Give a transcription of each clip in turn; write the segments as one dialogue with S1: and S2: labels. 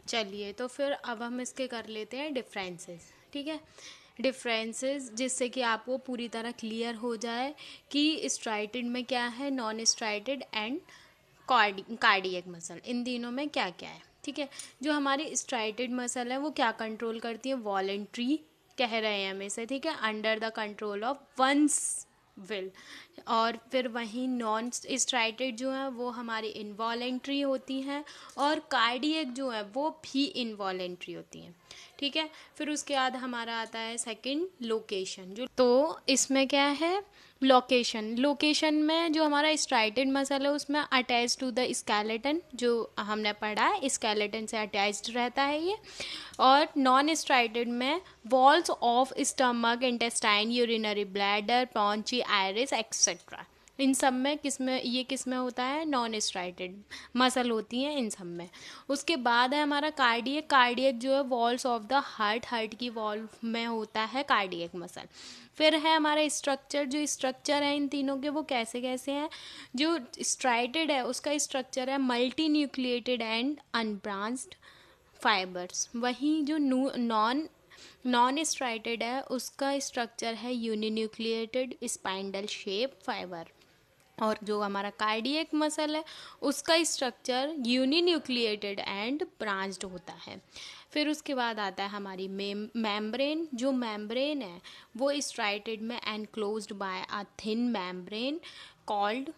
S1: चलिए, तो फिर अब हम इसके कर लेते हैं डिफरेंसेस। ठीक है, डिफरेंसेस, जिससे कि आपको पूरी तरह क्लियर हो जाए कि स्ट्राइटेड में क्या है, non striated and cardiac muscle, इन तीनों में क्या क्या है। ठीक है, जो हमारी स्ट्राइटेड मसल है वो क्या कंट्रोल करती है, वॉलेंट्री कह रहे हैं हम इसे। ठीक है, under the control of one's will. और फिर वहीं नॉन स्ट्राइटेड जो है वो हमारी इनवॉलेंट्री होती हैं, और कार्डियक जो है वो भी इनवॉलेंट्री होती हैं। ठीक है, फिर उसके बाद हमारा आता है सेकंड लोकेशन। जो तो इसमें क्या है, लोकेशन में जो हमारा स्ट्राइटेड मसल है उसमें अटैच टू द स्केलेटन, जो हमने पढ़ा है स्केलेटन से अटैच्ड रहता है ये। और नॉन स्ट्राइटेड में walls of stomach, intestine, urinary bladder, पॉन्ची, आयरिस एक्सेट्रा, इन सब में किस में होता है, नॉन स्ट्राइटेड मसल होती हैं इन सब में। उसके बाद है हमारा कार्डियक जो है वॉल्स ऑफ द हार्ट की वॉल में होता है कार्डियक मसल। फिर है हमारा स्ट्रक्चर, जो स्ट्रक्चर है इन तीनों के वो कैसे कैसे हैं। जो स्ट्राइटेड है उसका स्ट्रक्चर है multi nucleated and unbranched fibres. वहीं जो नॉन स्ट्राइटेड है उसका स्ट्रक्चर है यूनिन्यूक्लिएटेड स्पाइंडल शेप फाइबर। और जो हमारा कार्डियक मसल है उसका स्ट्रक्चर यूनिन्यूक्लिएटेड एंड ब्रांच्ड होता है। फिर उसके बाद आता है हमारी मेम्ब्रेन। जो मेम्ब्रेन है वो स्ट्राइटेड में enclosed bye a thin membrane called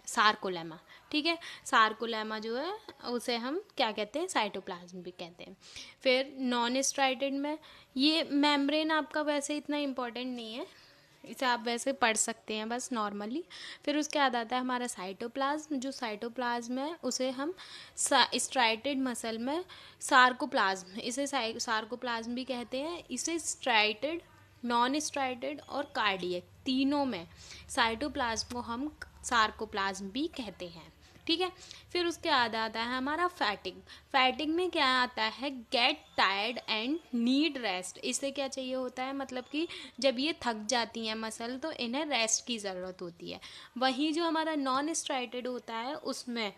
S1: sarcolemma. ठीक है, सार्कोलेमा जो है उसे हम क्या कहते हैं, साइटोप्लाज्म भी कहते हैं। फिर नॉन स्ट्राइटेड में ये मेम्ब्रेन आपका वैसे इतना इम्पोर्टेंट नहीं है, इसे आप वैसे पढ़ सकते हैं बस नॉर्मली। फिर उसके बाद आता है हमारा साइटोप्लाज्म। जो साइटोप्लाज्म है उसे हम स्ट्राइटेड मसल में सार्कोप्लाज्म, इसे सार्कोप्लाज्म भी कहते हैं। इसे स्ट्राइटेड, नॉन स्ट्राइटेड और कार्डियक तीनों में साइटोप्लाज्म को हम सार्कोप्लाज्म भी कहते हैं। ठीक है, फिर उसके बाद आता है हमारा फैटिग। फैटिग में क्या आता है, get tired and need rest. इससे क्या चाहिए होता है, मतलब कि जब ये थक जाती हैं मसल तो इन्हें रेस्ट की ज़रूरत होती है। वहीं जो हमारा नॉन स्ट्राइटेड होता है उसमें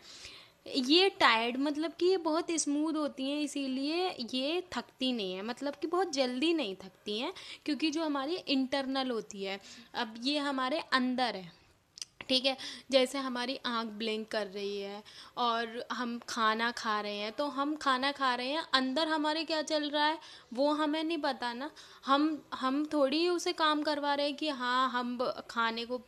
S1: ये टायर्ड, मतलब कि ये बहुत स्मूथ होती हैं, इसीलिए ये थकती नहीं है, मतलब कि बहुत जल्दी नहीं थकती हैं, क्योंकि जो हमारी इंटरनल होती है, अब ये हमारे अंदर है। ठीक है, जैसे हमारी आंख ब्लिंक कर रही है और हम खाना खा रहे हैं, तो हम खाना खा रहे हैं, अंदर हमारे क्या चल रहा है वो हमें नहीं पता ना। हम थोड़ी ही उसे काम करवा रहे हैं कि हाँ हम खाने को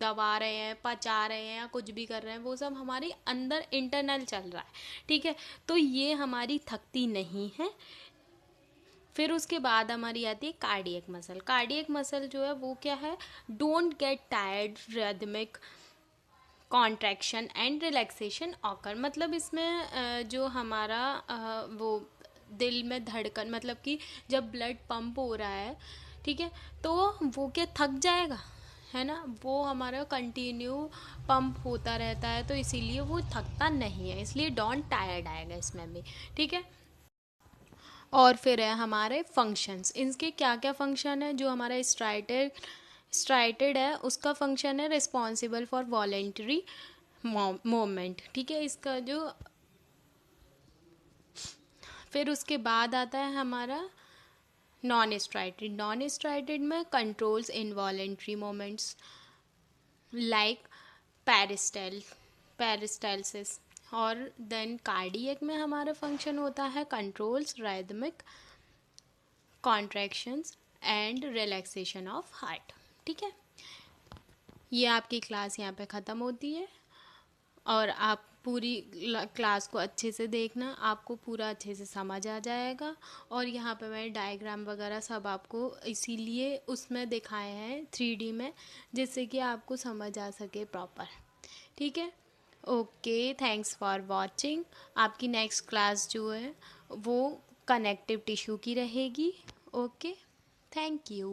S1: दबा रहे हैं, पचा रहे हैं या कुछ भी कर रहे हैं, वो सब हमारे अंदर इंटरनल चल रहा है। ठीक है, तो ये हमारी थकती नहीं है। फिर उसके बाद हमारी आती है कार्डियक मसल। कार्डियक मसल जो है वो क्या है, don't get tired, rhythmic contraction and relaxation occur. मतलब इसमें जो हमारा वो दिल में धड़कन, मतलब कि जब ब्लड पंप हो रहा है, ठीक है, तो वो क्या थक जाएगा, है ना, वो हमारा कंटिन्यू पंप होता रहता है, तो इसीलिए वो थकता नहीं है, इसलिए डोंट टायर्ड आएगा इसमें भी। ठीक है, और फिर है हमारे फंक्शंस। इनके क्या क्या फंक्शन है, जो हमारा स्ट्राइटेड है उसका फंक्शन है रिस्पॉन्सिबल फॉर वॉलेंट्री मोमेंट। ठीक है, इसका जो फिर उसके बाद आता है हमारा नॉन स्ट्राइटेड में controls involuntary movements like peristalsis. और देन कार्डियक में हमारा फंक्शन होता है controls rhythmic contractions and relaxation of heart. ठीक है, ये आपकी क्लास यहाँ पे ख़त्म होती है, और आप पूरी क्लास को अच्छे से देखना, आपको पूरा अच्छे से समझ आ जाएगा। और यहाँ पे मैंने डायग्राम वगैरह सब आपको इसीलिए उसमें दिखाए हैं 3D में, जिससे कि आपको समझ आ सके प्रॉपर। ठीक है, ओके, थैंक्स फॉर वॉचिंग। आपकी नेक्स्ट क्लास जो है वो कनेक्टिव टिश्यू की रहेगी। Okay, thank you.